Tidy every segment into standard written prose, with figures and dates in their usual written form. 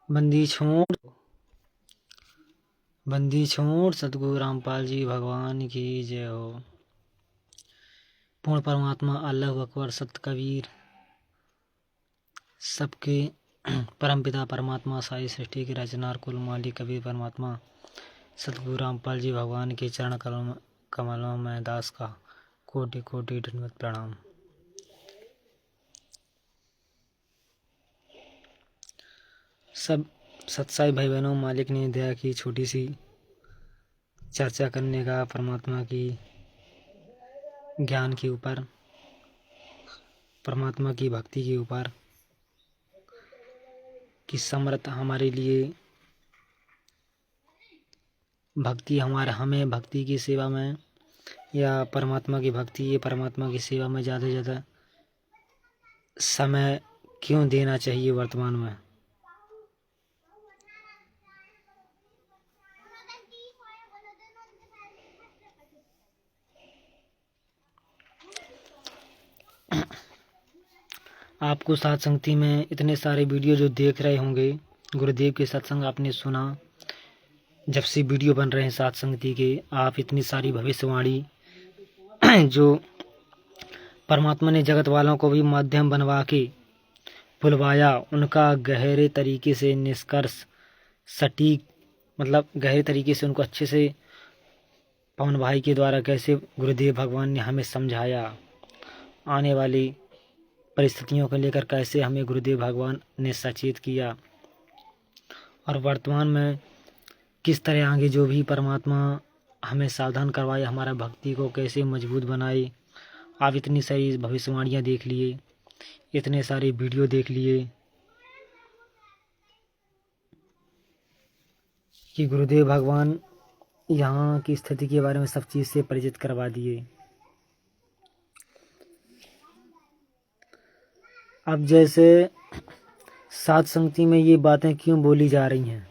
बंदी छोड़ सतगुरु रामपाल जी भगवान की जय हो। पूर्ण परमात्मा अल्लाह अकबर सत्य कबीर सबके परमपिता परमात्मा सारी सृष्टि के रचनार कुल मालिक कबीर परमात्मा सतगुरु रामपाल जी भगवान के चरण कमलों में दास का कोटि कोटि दंडवत प्रणाम। सब सत्साई भाई बहनों, मालिक ने दया की छोटी सी चर्चा करने का परमात्मा की ज्ञान के ऊपर, परमात्मा की भक्ति के ऊपर कि समर्थ हमारे लिए भक्ति हमें भक्ति की सेवा में या परमात्मा की भक्ति ये परमात्मा की सेवा में ज़्यादा से ज़्यादा समय क्यों देना चाहिए वर्तमान में। आपको सत्संगति में इतने सारे वीडियो जो देख रहे होंगे, गुरुदेव के सत्संग आपने सुना, जब से वीडियो बन रहे हैं सत्संगति के, आप इतनी सारी भविष्यवाणी जो परमात्मा ने जगत वालों को भी माध्यम बनवा के बुलवाया, उनका गहरे तरीके से निष्कर्ष सटीक गहरे तरीके से उनको अच्छे से पवन भाई के द्वारा कैसे गुरुदेव भगवान ने हमें समझाया, आने वाली परिस्थितियों को लेकर कैसे हमें गुरुदेव भगवान ने सचेत किया, और वर्तमान में किस तरह आगे जो भी परमात्मा हमें सावधान करवाए, हमारा भक्ति को कैसे मजबूत बनाए। आप इतनी सारी भविष्यवाणियाँ देख लिए, इतने सारे वीडियो देख लिए कि गुरुदेव भगवान यहाँ की स्थिति के बारे में सब चीज़ से परिचित करवा दिए। अब जैसे सत्संगति में ये बातें क्यों बोली जा रही हैं,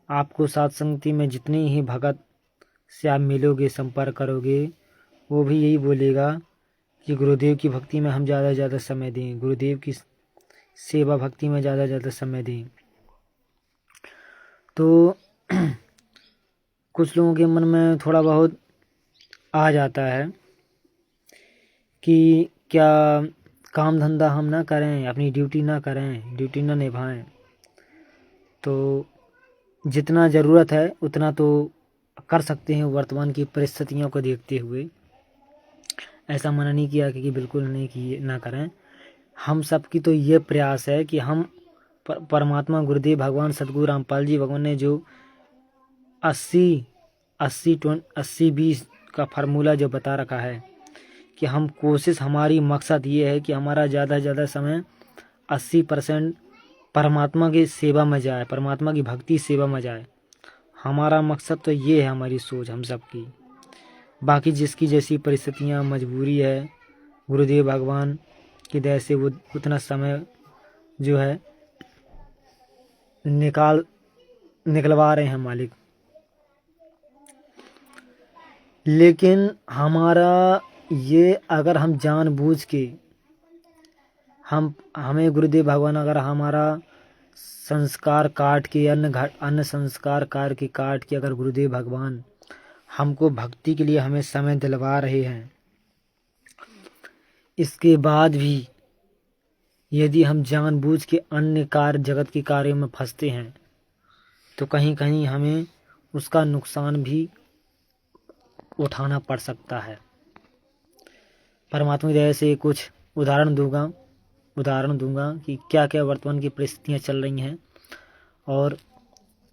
आपको सत्संगति में जितने ही भगत से आप मिलोगे, संपर्क करोगे, वो भी यही बोलेगा कि गुरुदेव की भक्ति में हम ज़्यादा से ज़्यादा समय दें, गुरुदेव की सेवा भक्ति में ज़्यादा से ज़्यादा समय दें। तो कुछ लोगों के मन में थोड़ा बहुत आ जाता है कि क्या काम धंधा हम ना करें, अपनी ड्यूटी ना करें, ड्यूटी ना निभाएं, तो जितना ज़रूरत है उतना तो कर सकते हैं वर्तमान की परिस्थितियों को देखते हुए। ऐसा मना नहीं किया कि बिल्कुल नहीं किए ना करें। हम सब की तो ये प्रयास है कि हम परमात्मा गुरुदेव भगवान सतगुरु रामपाल जी भगवान ने जो 80-20 का फार्मूला जो बता रखा है कि हम कोशिश, हमारी मकसद ये है कि हमारा ज़्यादा से ज़्यादा समय 80% परमात्मा की सेवा में जाए, परमात्मा की भक्ति सेवा में जाए। हमारा मकसद तो ये है, हमारी सोच हम सब की। बाकी जिसकी जैसी परिस्थितियाँ, मजबूरी है, गुरुदेव भगवान की दया से वो उतना समय जो है निकलवा रहे हैं मालिक। लेकिन हमारा ये, अगर हम जानबूझ के हमें गुरुदेव भगवान अगर हमारा संस्कार काट के, अन्य संस्कार कार्य के काट के अगर गुरुदेव भगवान हमको भक्ति के लिए हमें समय दिलवा रहे हैं, इसके बाद भी यदि हम जानबूझ के अन्य कार्य, जगत के कार्यों में फंसते हैं, तो कहीं कहीं हमें उसका नुकसान भी उठाना पड़ सकता है। परमात्मा की दया से कुछ उदाहरण दूंगा कि क्या क्या वर्तमान की परिस्थितियाँ चल रही हैं, और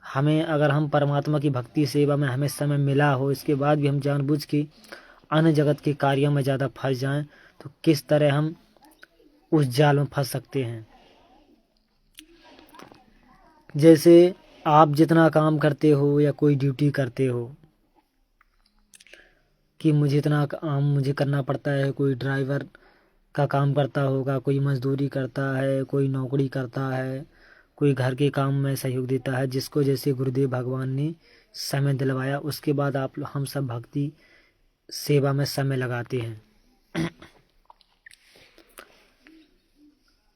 हमें, अगर हम परमात्मा की भक्ति सेवा में हमें समय मिला हो, इसके बाद भी हम जानबूझ के अन्य जगत के कार्यों में ज़्यादा फंस जाएं, तो किस तरह हम उस जाल में फंस सकते हैं। जैसे आप जितना काम करते हो या कोई ड्यूटी करते हो कि मुझे इतना काम मुझे करना पड़ता है, कोई ड्राइवर का काम करता होगा, कोई मजदूरी करता है, कोई नौकरी करता है, कोई घर के काम में सहयोग देता है, जिसको जैसे गुरुदेव भगवान ने समय दिलवाया, उसके बाद हम सब भक्ति सेवा में समय लगाते हैं।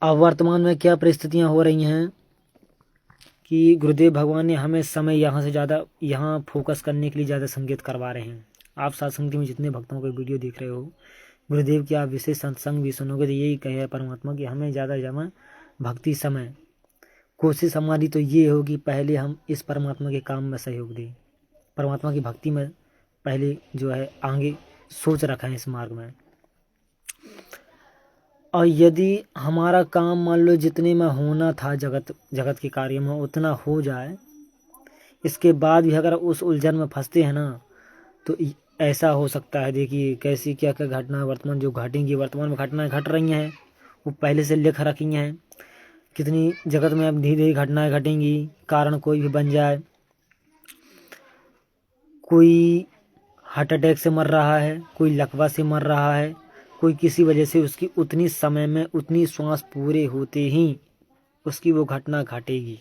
अब वर्तमान में क्या परिस्थितियां हो रही हैं कि गुरुदेव भगवान ने हमें समय यहाँ से ज़्यादा यहाँ फोकस करने के लिए ज़्यादा संकेत करवा रहे हैं। आप सत्संग में जितने भक्तों को वीडियो देख रहे हो, गुरुदेव की आप विशेष सत्संग भी सुनोगे तो यही कहे परमात्मा कि हमें ज़्यादा जमा भक्ति समय कोशिश हमारी तो ये होगी पहले हम इस परमात्मा के काम में सहयोग दें, परमात्मा की भक्ति में पहले जो है आगे सोच रखा है इस मार्ग में। और यदि हमारा काम मान लो जितने में होना था जगत के कार्य में उतना हो जाए, इसके बाद भी अगर उस उलझन में फंसते हैं ना तो ऐसा हो सकता है। देखिए कैसी क्या क्या घटना वर्तमान जो घटेंगी, वर्तमान में घटनाएं घट रही हैं वो पहले से लिख रखी हैं। कितनी जगत में अब धीरे धीरे घटनाएं घटेंगी, कारण कोई भी बन जाए, कोई हार्ट अटैक से मर रहा है, कोई लकवा से मर रहा है, कोई किसी वजह से उसकी उतनी समय में उतनी श्वास पूरे होते ही उसकी वो घटना घटेगी।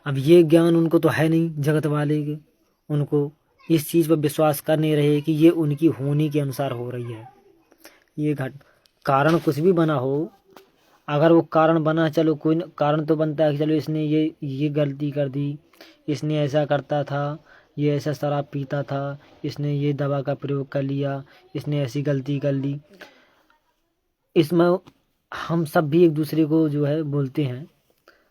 अब ये ज्ञान उनको तो है नहीं जगत वाले के, उनको इस चीज़ पर विश्वास कर नहीं रहे कि ये उनकी होनी के अनुसार हो रही है। ये कारण कुछ भी बना हो, अगर वो कारण बना, चलो कोई कारण तो बनता है कि चलो इसने ये गलती कर दी, इसने ऐसा करता था, ये ऐसा शराब पीता था, इसने ये दवा का प्रयोग कर लिया, इसने ऐसी गलती कर ली। इसमें हम सब भी एक दूसरे को जो है बोलते हैं।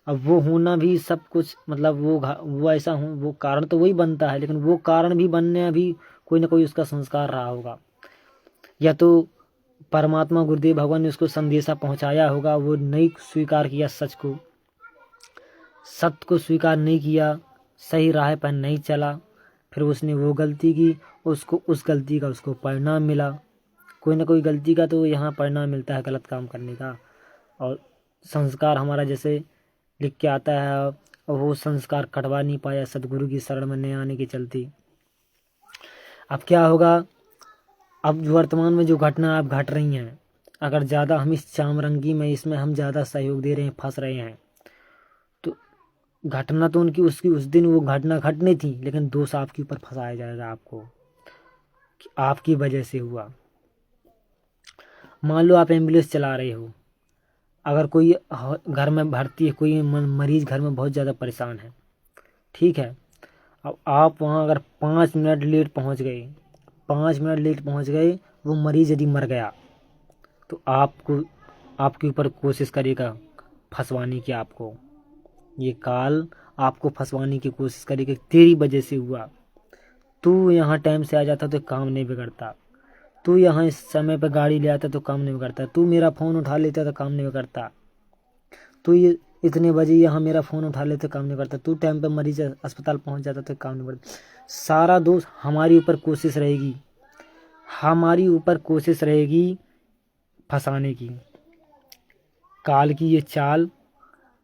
अब वो होना भी सब कुछ मतलब वो ऐसा हो, वो कारण तो वही बनता है, लेकिन वो कारण भी बनने भी कोई ना कोई उसका संस्कार रहा होगा, या तो परमात्मा गुरुदेव भगवान ने उसको संदेशा पहुंचाया होगा, वो नहीं स्वीकार किया सत्य को स्वीकार नहीं किया, सही राह पर नहीं चला, फिर उसने वो गलती की, उसको उस गलती का उसको परिणाम मिला। कोई ना कोई गलती का तो यहाँ परिणाम मिलता है गलत काम करने का, और संस्कार हमारा जैसे लिख के आता है और वो संस्कार कटवा नहीं पाया सदगुरु की शरण में नहीं आने के चलते। अब क्या होगा, अब वर्तमान में जो घटना आप घट रही हैं, अगर ज़्यादा हम इस चामरंगी में इसमें हम ज़्यादा सहयोग दे रहे हैं, फंस रहे हैं, तो घटना तो उनकी उसकी उस दिन वो घटना घटनी थी, लेकिन दोष आपके ऊपर फंसाया जाएगा आपको कि आपकी वजह से हुआ। मान लो आप एम्बुलेंस चला रहे हो, अगर कोई घर में भर्ती है, कोई मरीज घर में बहुत ज़्यादा परेशान है, ठीक है, अब आप वहाँ अगर 5 मिनट लेट पहुँच गए, वो मरीज़ यदि मर गया तो आपके ऊपर कोशिश करेगा फंसवाने की, आपको ये काल आपको फंसवाने की कोशिश करेगा, तेरी वजह से हुआ, तू यहाँ टाइम से आ जाता तो काम नहीं बिगड़ता, तू यहाँ इस समय पर गाड़ी ले आता तो काम नहीं बिगड़ता, तू मेरा फ़ोन उठा लेता तो काम नहीं बिगड़ता, तू ये इतने बजे यहाँ मेरा फ़ोन उठा लेते काम नहीं करता, तू टाइम पर मरीज अस्पताल पहुँच जाता तो काम नहीं करता। सारा दोष हमारी ऊपर कोशिश रहेगी फंसाने की। काल की ये चाल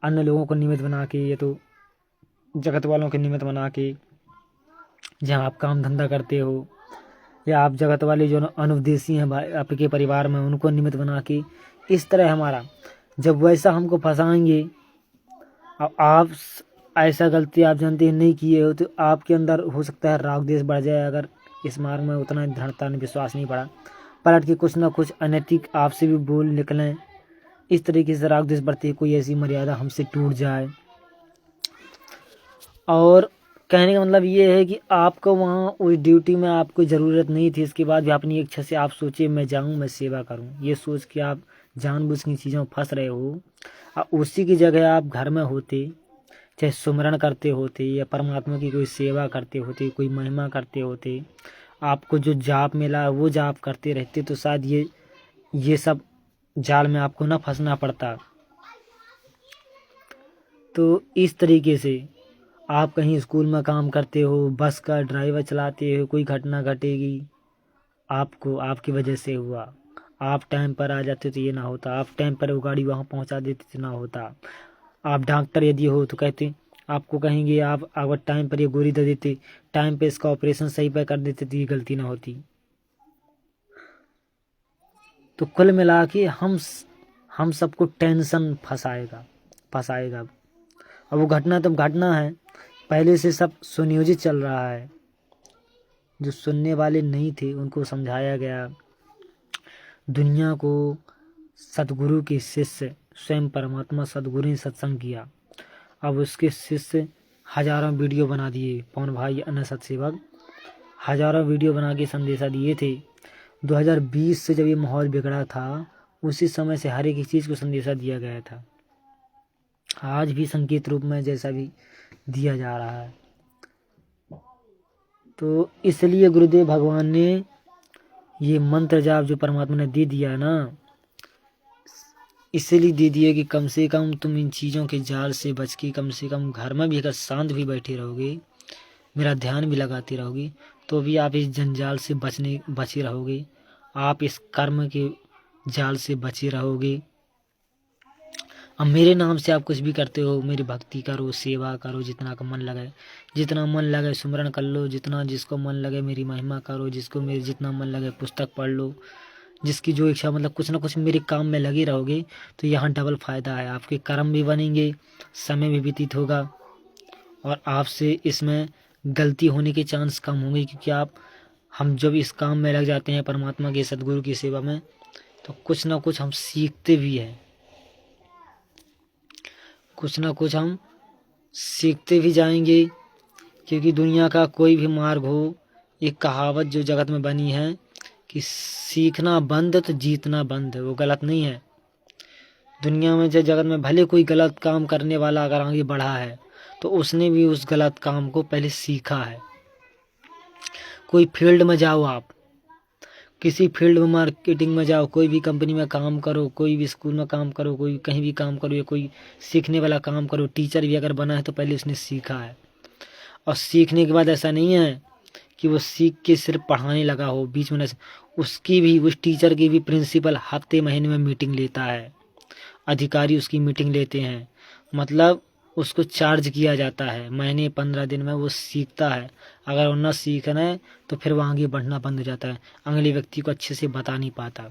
अन्य लोगों को निमित्त बना के, ये तो जगत वालों के निमित्त बना के, जहाँ आप काम धंधा करते हो, या आप जगत वाले जो अनुपदेशी हैं भाई आपके परिवार में, उनको निमित्त बना के इस तरह हमारा, जब वैसा हमको फंसाएंगे, अब आप ऐसा गलती आप जानते हैं नहीं किए हो, तो आपके अंदर हो सकता है राग द्वेष बढ़ जाए। अगर इस मार्ग में उतना दृढ़ता विश्वास नहीं पड़ा, पलट के कुछ ना कुछ अनैतिक आपसे भी बोल निकलें, इस तरीके से राग द्वेष बढ़ती है, कोई ऐसी मर्यादा हमसे टूट जाए। और कहने का मतलब ये है कि आपको वहाँ उस ड्यूटी में आपको ज़रूरत नहीं थी, इसके बाद भी अपनी इच्छा से आप सोचे मैं जाऊँ, मैं सेवा करूँ, ये सोच के आप जानबूझ की चीज़ों में फंस रहे हो। उसी की जगह आप घर में होते, चाहे सुमरण करते होते, या परमात्मा की कोई सेवा करते होते, कोई महिमा करते होते, आपको जो जाप मिला वो जाप करते रहते, तो शायद ये सब जाल में आपको ना फंसना पड़ता। तो इस तरीके से आप कहीं स्कूल में काम करते हो, बस का ड्राइवर चलाते हो, कोई घटना घटेगी, आपको आपकी वजह से हुआ, आप टाइम पर आ जाते तो ये ना होता, आप टाइम पर वो गाड़ी वहाँ पहुँचा देते तो ना होता। आप डॉक्टर यदि हो तो कहते, आपको कहेंगे आप अगर टाइम पर ये गोली दे देते, टाइम पे इसका ऑपरेशन सही पर कर देते तो ये गलती ना होती। तो कुल मिला के हम सबको टेंशन फंसाएगा। अब वो घटना तो घटना है, पहले से सब सुनियोजित चल रहा है। जो सुनने वाले नहीं थे उनको समझाया गया, दुनिया को सतगुरु के शिष्य स्वयं परमात्मा सतगुरु ने सत्संग किया, अब उसके शिष्य हजारों वीडियो बना दिए। पवन भाई अन्य सत्सेवक हजारों वीडियो बना के संदेशा दिए थे। 2020 से जब ये माहौल बिगड़ा था उसी समय से हर एक चीज़ को संदेशा दिया गया था। आज भी संकेत रूप में जैसा भी दिया जा रहा है। तो इसलिए गुरुदेव भगवान ने ये मंत्र जाप जो परमात्मा ने दे दिया ना, इसलिए दे दिया कि कम से कम तुम इन चीज़ों के जाल से बच के कम से कम घर में भी अगर शांत भी बैठे रहोगे, मेरा ध्यान भी लगाते रहोगे, तो भी आप इस जंजाल से बचे रहोगे। आप इस कर्म के जाल से बचे रहोगे। अब मेरे नाम से आप कुछ भी करते हो, मेरी भक्ति करो, सेवा करो, जितना का मन लगे, जितना मन लगे सुमरन कर लो, जितना जिसको मन लगे मेरी महिमा करो, जिसको मेरे जितना मन लगे पुस्तक पढ़ लो, जिसकी जो इच्छा, मतलब कुछ ना कुछ मेरे काम में लगे रहोगे तो यहाँ डबल फायदा है। आपके कर्म भी बनेंगे, समय भी व्यतीत होगा और आपसे इसमें गलती होने के चांस कम होंगे, क्योंकि हम जब इस काम में लग जाते हैं परमात्मा के सदगुरु की सेवा में तो कुछ ना कुछ हम सीखते भी हैं, कुछ ना कुछ हम सीखते भी जाएंगे। क्योंकि दुनिया का कोई भी मार्ग हो, एक कहावत जो जगत में बनी है कि सीखना बंद तो जीतना बंद, वो गलत नहीं है। दुनिया में जो जगत में भले कोई गलत काम करने वाला अगर आगे बढ़ा है तो उसने भी उस गलत काम को पहले सीखा है। कोई फील्ड में जाओ, आप किसी फील्ड में, मार्केटिंग में जाओ, कोई भी कंपनी में काम करो, कोई भी स्कूल में काम करो, कोई कहीं भी काम करो, या कोई सीखने वाला काम करो, टीचर भी अगर बना है तो पहले उसने सीखा है। और सीखने के बाद ऐसा नहीं है कि वो सीख के सिर्फ पढ़ाने लगा हो, बीच में उसकी भी, उस टीचर की भी प्रिंसिपल हफ्ते महीने में मीटिंग लेता है, अधिकारी उसकी मीटिंग लेते हैं, मतलब उसको चार्ज किया जाता है, महीने 15 दिन में वो सीखता है। अगर वो न सीखना है तो फिर वो आगे बढ़ना बंद हो जाता है, अगले व्यक्ति को अच्छे से बता नहीं पाता।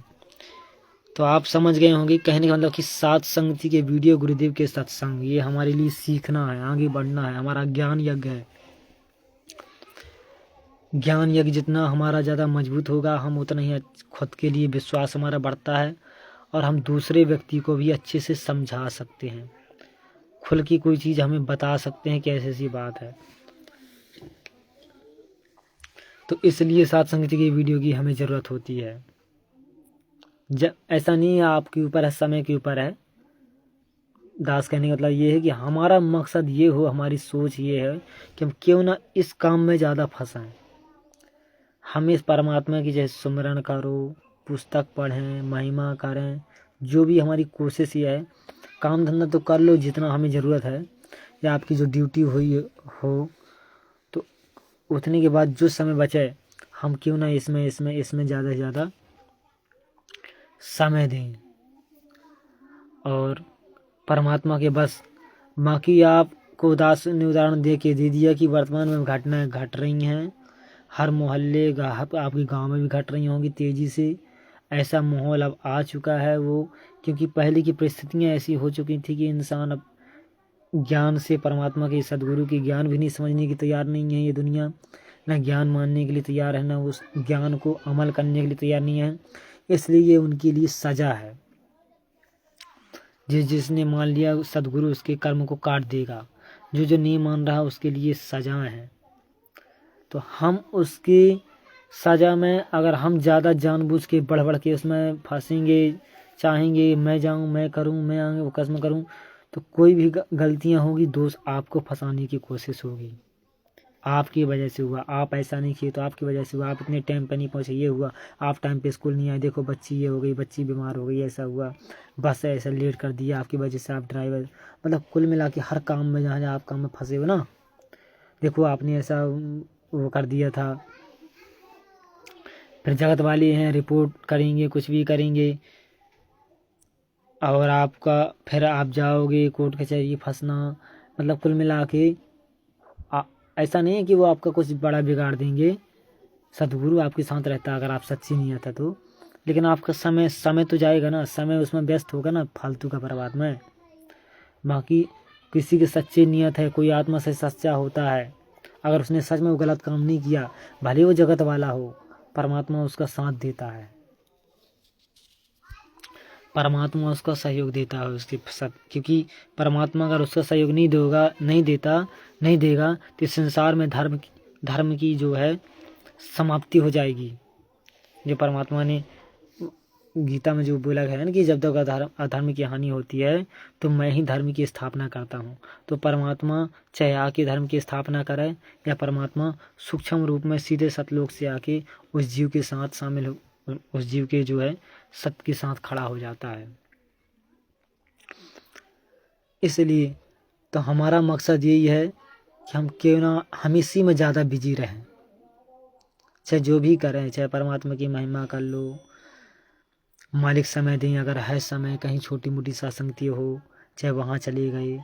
तो आप समझ गए होंगे कहने का मतलब कि सात संगति के वीडियो, गुरुदेव के सत्संग, ये हमारे लिए सीखना है, आगे बढ़ना है, हमारा ज्ञान यज्ञ है। ज्ञान यज्ञ जितना हमारा ज़्यादा मजबूत होगा, हम उतना ही खुद के लिए विश्वास हमारा बढ़ता है और हम दूसरे व्यक्ति को भी अच्छे से समझा सकते हैं, खुल की कोई चीज़ हमें बता सकते हैं कि ऐसी ऐसी बात है। तो इसलिए सात संगति की वीडियो की हमें ज़रूरत होती है। ऐसा नहीं है आपके ऊपर है, समय के ऊपर है। दास कहने का मतलब ये है कि हमारा मकसद ये हो, हमारी सोच ये है कि हम क्यों ना इस काम में ज़्यादा फंसाएं। हम इस परमात्मा की जैसे सुमिरन करो, पुस्तक पढ़ें, महिमा करें, जो भी हमारी कोशिश ये है। काम धंधा तो कर लो जितना हमें ज़रूरत है, या आपकी जो ड्यूटी हुई हो, तो उतने के बाद जो समय बचे हम क्यों ना इसमें ज़्यादा से ज़्यादा समय दें और परमात्मा के बस। बाकी आपको दास ने उदाहरण दे दिया कि वर्तमान में घटनाएं घट रही हैं, हर मोहल्ले आपके गांव में भी घट रही होंगी तेज़ी से। ऐसा माहौल अब आ चुका है वो, क्योंकि पहले की परिस्थितियां ऐसी हो चुकी थी कि इंसान अब ज्ञान से, परमात्मा के सदगुरु के ज्ञान भी नहीं समझने की तैयार नहीं है ये दुनिया, ना ज्ञान मानने के लिए तैयार है, ना उस ज्ञान को अमल करने के लिए तैयार नहीं है। इसलिए ये उनके लिए सजा है। जिसने मान लिया सदगुरु उसके कर्म को काट देगा, जो नहीं मान रहा उसके लिए सजा है। तो हम उसकी सजा में अगर हम ज़्यादा जानबूझ के बढ़ के उसमें फंसेंगे, चाहेंगे मैं जाऊं, मैं करूं, मैं आगे वो कसम करूं, तो कोई भी गलतियां होगी, दोस्त आपको फंसाने की कोशिश होगी। आपकी वजह से हुआ, आप ऐसा नहीं किए तो आपकी वजह से हुआ, आप इतने टाइम पे नहीं पहुंचे ये हुआ, आप टाइम पे स्कूल नहीं आए, देखो बच्ची ये हो गई, बच्ची बीमार हो गई, ऐसा हुआ, बस ऐसा लेट कर दिया आपकी वजह से, आप ड्राइवर, मतलब कुल मिला के हर काम में जहाँ जहाँ आप काम में फंसे हो ना, देखो आपने ऐसा वो कर दिया था, फिर जगत वाले हैं रिपोर्ट करेंगे, कुछ भी करेंगे, और आपका फिर आप जाओगे कोर्ट कचहरी, फंसना, मतलब कुल मिला के ऐसा नहीं है कि वो आपका कुछ बड़ा बिगाड़ देंगे। सदगुरु आपके साथ रहता अगर आप सच्ची नहीं आता तो, लेकिन आपका समय तो जाएगा ना, समय उसमें व्यस्त होगा ना फालतू का बर्बाद में। बाकी किसी के सच्चे नियत है, कोई आत्मा से सच्चा होता है, अगर उसने सच में वो गलत काम नहीं किया, भले वो जगत वाला हो, परमात्मा उसका साथ देता है। परमात्मा उसका सहयोग देता है उसके साथ, क्योंकि परमात्मा अगर उसका सहयोग नहीं देगा तो इस संसार में धर्म की जो है समाप्ति हो जाएगी। जो परमात्मा ने गीता में जो बोला गया है ना कि जब तक अधर्म की हानि होती है तो मैं ही धर्म की स्थापना करता हूँ। तो परमात्मा चाहे आके धर्म की स्थापना करे या परमात्मा सूक्ष्म रूप में सीधे सतलोक से आके उस जीव के साथ शामिल हो, उस जीव के जो है सत्य के साथ खड़ा हो जाता है। इसलिए तो हमारा मकसद यही है कि हम क्यों ना हम इसी में ज़्यादा बिजी रहें, चाहे जो भी करें, चाहे परमात्मा की महिमा कर लो, मालिक समय दें, अगर है समय कहीं छोटी मोटी सत्संगति हो चाहे वहाँ चले गए,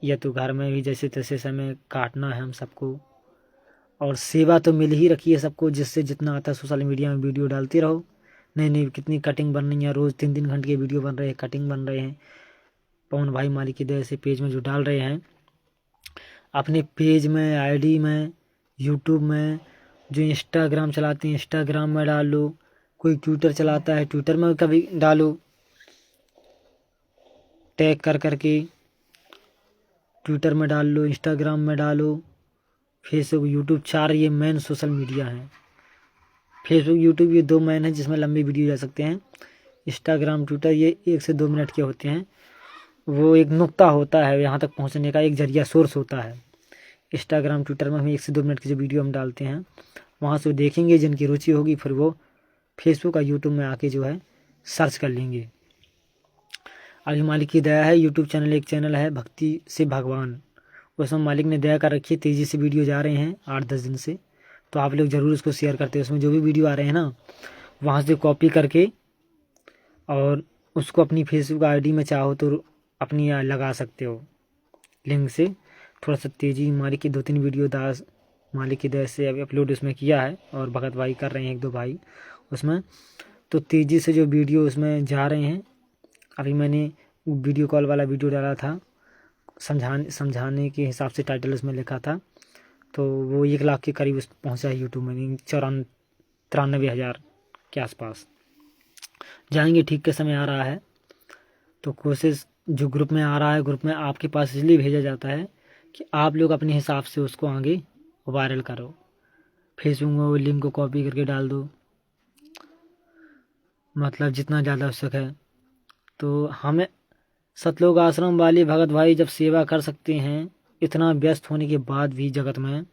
या तो घर में भी जैसे तैसे समय काटना है हम सबको। और सेवा तो मिल ही रखी है सबको, जिससे जितना आता है सोशल मीडिया में वीडियो डालते रहो। नहीं कितनी कटिंग बन रही है, रोज़ 3 घंटे के वीडियो बन रहे हैं, कटिंग बन रहे हैं। पवन भाई मालिक की दया से पेज में जो डाल रहे हैं, अपने पेज में, आईडी में, यूट्यूब में, जो इंस्टाग्राम चलाते हैं इंस्टाग्राम में डाल लो, कोई ट्विटर चलाता है ट्विटर में कभी डालो, टैग कर करके ट्विटर में डाल लो, इंस्टाग्राम में डालो, फेसबुक, यूट्यूब, 4 ये मेन सोशल मीडिया हैं। फेसबुक यूट्यूब ये 2 मेन हैं जिसमें लंबी वीडियो जा सकते हैं। इंस्टाग्राम ट्विटर ये 1 से 2 मिनट के होते हैं, वो एक नुक्ता होता है यहाँ तक पहुँचने का, एक जरिया सोर्स होता है। इंस्टाग्राम ट्विटर में हम 1 से 2 मिनट की जो वीडियो हम डालते हैं वहाँ से देखेंगे, जिनकी रुचि होगी फिर वो फेसबुक और यूट्यूब में आके जो है सर्च कर लेंगे। अभी मालिक की दया है, यूट्यूब चैनल एक चैनल है भक्ति से भगवान, उसमें मालिक ने दया कर रखी है, तेज़ी से वीडियो जा रहे हैं 8-10 दिन से। तो आप लोग ज़रूर उसको शेयर करते हैं, उसमें जो भी वीडियो आ रहे हैं ना वहाँ से कॉपी करके और उसको अपनी फेसबुक आईडी में चाहो तो अपनी लगा सकते हो लिंक से। थोड़ा सा तेज़ी मालिक की 2-3 वीडियो दास मालिक की दया से अभी अपलोड उसमें किया है, और भगत भाई कर रहे हैं 1-2 भाई उसमें। तो तेज़ी से जो वीडियो उसमें जा रहे हैं, अभी मैंने वीडियो कॉल वाला वीडियो डाला था, समझाने के हिसाब से टाइटल उसमें लिखा था, तो वो 1 लाख के करीब पहुंचा है यूट्यूब में, 93,000 के आसपास जाएंगे। ठीक के समय आ रहा है, तो कोशिश जो ग्रुप में आ रहा है, ग्रुप में आपके पास इसलिए भेजा जाता है कि आप लोग अपने हिसाब से उसको आगे वायरल करो। फेसबुक में वो लिंक को कॉपी करके डाल दो, मतलब जितना ज़्यादा हो सके। तो हमें सतलोक आश्रम वाले भगत भाई जब सेवा कर सकते हैं इतना व्यस्त होने के बाद भी जगत में,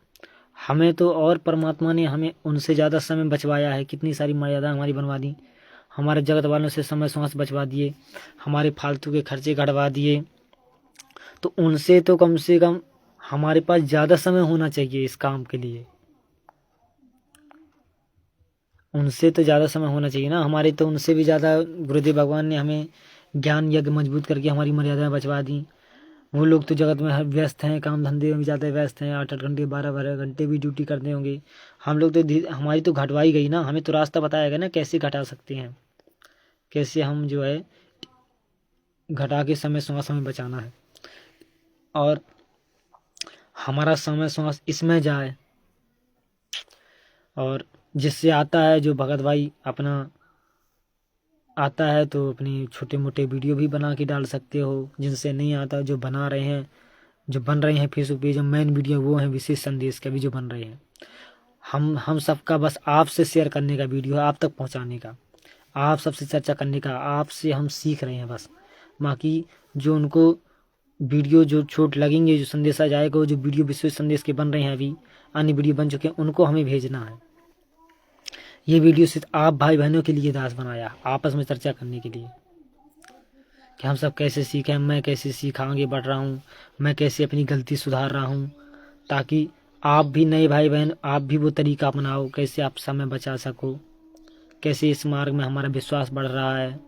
हमें तो और परमात्मा ने हमें उनसे ज़्यादा समय बचवाया है। कितनी सारी मर्यादा हमारी बनवा दी, हमारे जगत वालों से समय श्वास बचवा दिए, हमारे फालतू के खर्चे घटवा दिए। तो उनसे तो कम से कम हमारे पास ज़्यादा समय होना चाहिए इस काम के लिए, उनसे तो ज़्यादा समय होना चाहिए ना हमारे। तो उनसे भी ज़्यादा गुरुदेव भगवान ने हमें ज्ञान यज्ञ मजबूत करके हमारी मर्यादाएं बचवा दी। वो लोग तो जगत में व्यस्त हैं, काम धंधे में भी ज़्यादा व्यस्त हैं, 8-8 घंटे 12-12 घंटे भी ड्यूटी करते होंगे। हम लोग तो हमारी तो घटवाई गई ना, हमें तो रास्ता बताया गया ना कैसे घटा सकते हैं, कैसे हम जो है घटा के समय श्वास हमें बचाना है, और हमारा समय श्वास इसमें जाए। और जिससे आता है जो भगत भाई अपना आता है तो अपनी छोटे मोटे वीडियो भी बना के डाल सकते हो। जिनसे नहीं आता, जो बना रहे हैं, जो बन रहे हैं फेसबुक पे जो मेन वीडियो वो हैं विशेष संदेश के भी जो बन रहे हैं। हम सबका बस आपसे शेयर करने का वीडियो है, आप तक पहुंचाने का, आप सबसे चर्चा करने का, आपसे हम सीख रहे हैं बस। बाकी जो उनको वीडियो जो छोट लगेंगे, जो संदेशा जाएगा, वो जो वीडियो विशेष संदेश के बन रहे हैं, अभी अन्य वीडियो बन चुके हैं, उनको हमें भेजना है। ये वीडियो सिर्फ आप भाई बहनों के लिए दास बनाया, आपस में चर्चा करने के लिए कि हम सब कैसे सीखें, मैं कैसे सीखा आगे बढ़ रहा हूँ, मैं कैसे अपनी गलती सुधार रहा हूँ, ताकि आप भी नए भाई बहन आप भी वो तरीका अपनाओ, कैसे आप समय बचा सको, कैसे इस मार्ग में हमारा विश्वास बढ़ रहा है,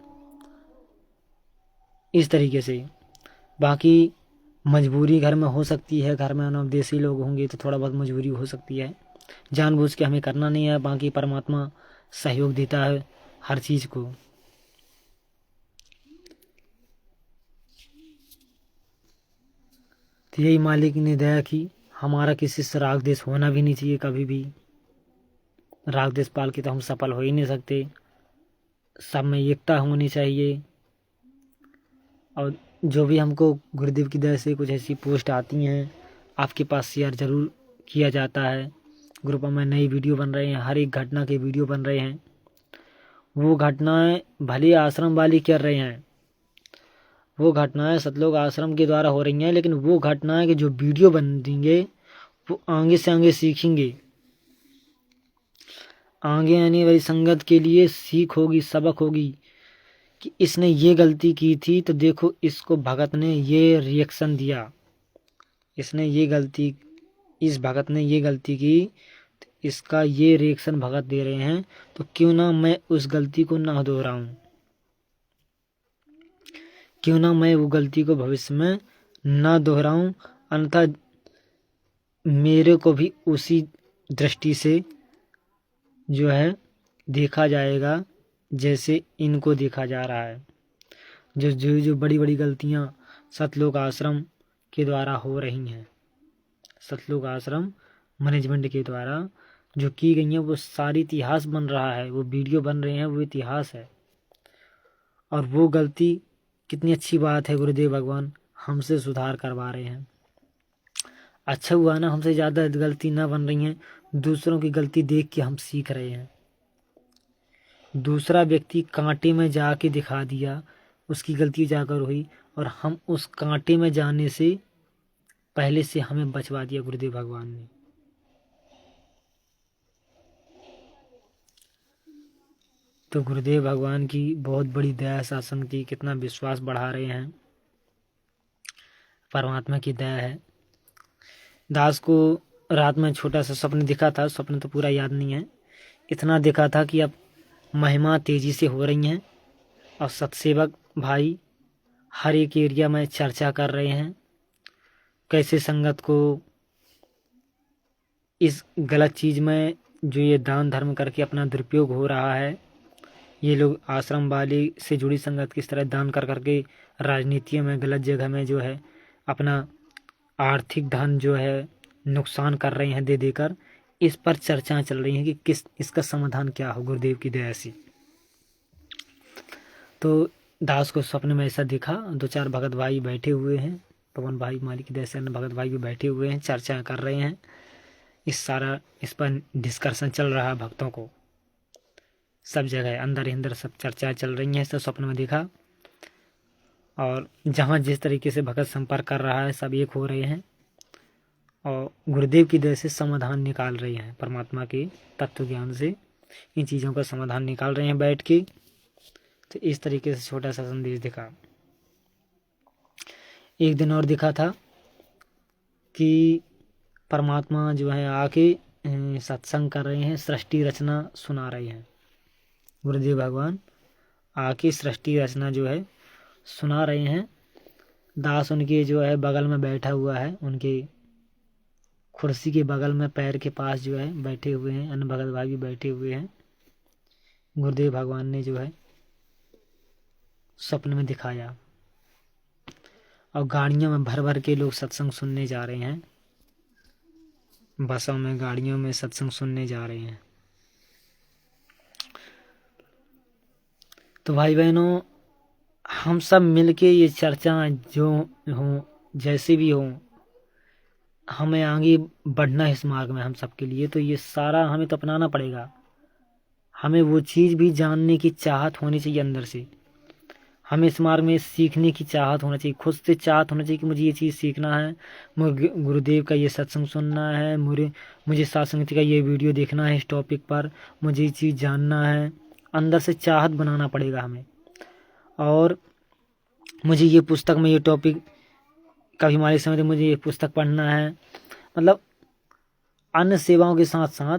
इस तरीके से। बाकी मजबूरी घर में हो सकती है, घर में अनवदेशी लोग होंगे तो थोड़ा बहुत मजबूरी हो सकती है, जानबूझ के हमें करना नहीं है। बाकी परमात्मा सहयोग देता है हर चीज़ को। तो यही मालिक ने दया की, हमारा किसी से राग देश होना भी नहीं चाहिए कभी भी। राग देश पाल के तो हम सफल हो ही नहीं सकते। सब में एकता होनी चाहिए। और जो भी हमको गुरुदेव की दया से कुछ ऐसी पोस्ट आती हैं आपके पास शेयर ज़रूर किया जाता है। ग्रुप में नई वीडियो बन रहे हैं, हर एक घटना के वीडियो बन रहे हैं। वो घटनाएं भले आश्रम वाली कर रहे हैं, वो घटनाएं सतलोक आश्रम के द्वारा हो रही हैं, लेकिन वो घटनाएं के जो वीडियो बन देंगे वो आगे से आगे सीखेंगे। आगे आने वाली संगत के लिए सीख होगी, सबक होगी कि इसने ये गलती की थी तो देखो इसको भगत ने ये रिएक्शन दिया, इसने ये गलती, इस भगत ने ये गलती की तो इसका ये रिएक्शन भगत दे रहे हैं, तो क्यों ना मैं उस गलती को ना दोहराऊं, क्यों ना मैं वो गलती को भविष्य में ना दोहराऊं। अन्यथा मेरे को भी उसी दृष्टि से जो है देखा जाएगा जैसे इनको देखा जा रहा है। जो जो जो बड़ी बड़ी गलतियां सतलोक आश्रम के द्वारा हो रही हैं, सतलोक आश्रम मैनेजमेंट के द्वारा जो की गई हैं, वो सारी इतिहास बन रहा है, वो वीडियो बन रहे हैं, वो इतिहास है। और वो गलती कितनी अच्छी बात है, गुरुदेव भगवान हमसे सुधार करवा रहे हैं। अच्छा हुआ ना, हमसे ज़्यादा गलती ना बन रही हैं, दूसरों की गलती देख के हम सीख रहे हैं। दूसरा व्यक्ति कांटे में जाके दिखा दिया, उसकी गलती जाकर हुई, और हम उस कांटे में जाने से पहले से हमें बचवा दिया गुरुदेव भगवान ने। तो गुरुदेव भगवान की बहुत बड़ी दया, सत्संग की कितना विश्वास बढ़ा रहे हैं, परमात्मा की दया है। दास को रात में छोटा सा स्वप्न दिखा था, स्वप्न तो पूरा याद नहीं है, इतना दिखा था कि अब महिमा तेजी से हो रही हैं और सत्सेवक भाई हर एक एरिया में चर्चा कर रहे हैं कैसे संगत को इस गलत चीज़ में जो ये दान धर्म करके अपना दुरुपयोग हो रहा है, ये लोग आश्रम वाले से जुड़ी संगत किस तरह दान कर करके राजनीति में गलत जगह में जो है अपना आर्थिक धन जो है नुकसान कर रहे हैं दे देकर। इस पर चर्चाएं चल रही हैं कि किस इसका समाधान क्या हो गुरुदेव की दया से। तो दास को स्वप्न में ऐसा दिखा, दो चार भगत भाई बैठे हुए हैं, पवन भाई मालिक की दया से अन्य भगत भाई भी बैठे हुए हैं, चर्चा कर रहे हैं। इस पर डिस्कशन चल रहा है भक्तों को, सब जगह अंदर ही अंदर सब चर्चा चल रही हैं। सब स्वप्न में देखा, और जहाँ जिस तरीके से भगत संपर्क कर रहा है सब एक हो रहे हैं और गुरुदेव की दया से समाधान निकाल रहे हैं, परमात्मा के तत्व ज्ञान से इन चीज़ों का समाधान निकाल रहे हैं बैठ के। तो इस तरीके से छोटा सा संदेश दिखा। एक दिन और दिखा था कि परमात्मा जो है आके सत्संग कर रहे हैं, सृष्टि रचना सुना रहे हैं। गुरुदेव भगवान आके सृष्टि रचना जो है सुना रहे हैं। दास उनके जो है बगल में बैठा हुआ है, उनके कुर्सी के बगल में पैर के पास जो है बैठे हुए हैं, अन्य भगत भाई भी बैठे हुए हैं। गुरुदेव भगवान ने जो है स्वप्न में दिखाया, और गाड़ियों में भर भर के लोग सत्संग सुनने जा रहे हैं, बसों में गाड़ियों में सत्संग सुनने जा रहे हैं। तो भाई बहनों, हम सब मिलके ये चर्चा जो हों जैसे भी हों, हमें आगे बढ़ना है इस मार्ग में हम सबके लिए। तो ये सारा हमें तो अपनाना पड़ेगा। हमें वो चीज़ भी जानने की चाहत होनी चाहिए अंदर से, हमें इस मार्ग में सीखने की चाहत होना चाहिए, खुद से चाहत होना चाहिए कि मुझे ये चीज़ सीखना है, मुझे गुरुदेव का ये सत्संग सुनना है, मुझे सत्संग का ये वीडियो देखना है, इस टॉपिक पर मुझे ये चीज़ जानना है। अंदर से चाहत बनाना पड़ेगा हमें। और मुझे ये पुस्तक में ये टॉपिक कभी मालिक समय मुझे ये पुस्तक पढ़ना है। मतलब अन्य सेवाओं के साथ साथ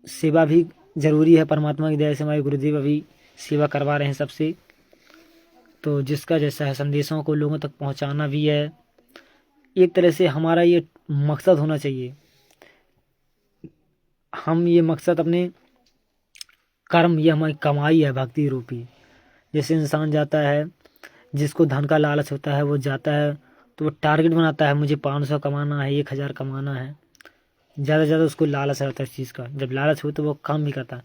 सेवा भी ज़रूरी है। परमात्मा की दया से हमारे गुरुदेव अभी सेवा करवा रहे हैं सबसे, तो जिसका जैसा है संदेशों को लोगों तक पहुंचाना भी है। एक तरह से हमारा ये मकसद होना चाहिए, हम ये मकसद अपने कर्म, ये हमारी कमाई है भक्ति रूपी। जैसे इंसान जाता है, जिसको धन का लालच होता है, वो जाता है तो वो टारगेट बनाता है, मुझे 500 कमाना है, 1000 कमाना है, ज़्यादा से ज़्यादा उसको लालच रहता है इस चीज़ का। जब लालच हो तो वो काम भी करता है।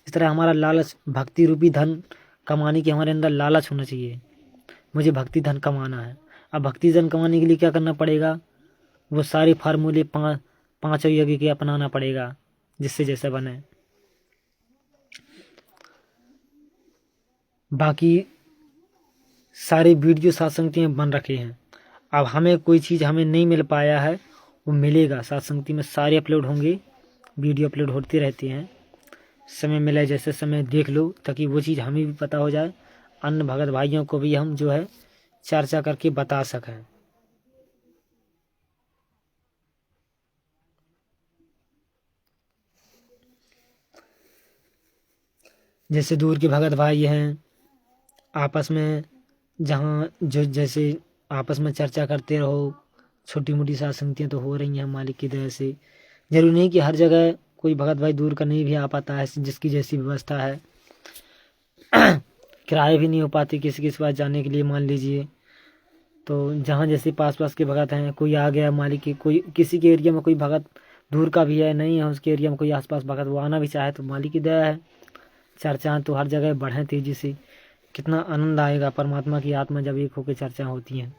इस तरह हमारा लालच, भक्ति रूपी धन कमाने की हमारे अंदर लालच होना चाहिए। मुझे भक्ति धन कमाना है। अब भक्ति धन कमाने के लिए क्या करना पड़ेगा? वो सारे फार्मूले पांचों यज्ञ के अपनाना पड़ेगा, जिससे जैसा बने। बाकी सारे वीडियो सत्संगति में बन रखे हैं। अब हमें कोई चीज़ हमें नहीं मिल पाया है, वो मिलेगा। सत्संगति में सारे अपलोड होंगे, वीडियो अपलोड होते रहते हैं। समय मिले जैसे समय देख लो, ताकि वो चीज़ हमें भी पता हो जाए, अन्य भगत भाइयों को भी हम जो है चर्चा करके बता सकें। जैसे दूर के भगत भाई हैं, आपस में जहाँ जो जैसे आपस में चर्चा करते रहो, छोटी मोटी सत्संगतियाँ तो हो रही हैं मालिक की दया से। जरूरी नहीं कि हर जगह कोई भगत भाई दूर का नहीं भी आ पाता है, जिसकी जैसी व्यवस्था है। किराए भी नहीं हो पाती किसी के पास जाने के लिए, मान लीजिए। तो जहाँ जैसे पास पास के भगत हैं, कोई आ गया मालिक की, कोई किसी के एरिया में कोई भगत दूर का भी है, नहीं है उसके एरिया में कोई आसपास भगत, वो आना भी चाहे तो मालिक की दया है। चर्चा तो हर जगह बढ़े तेजी से, कितना आनंद आएगा परमात्मा की आत्मा जब एक होकर चर्चा होती हैं।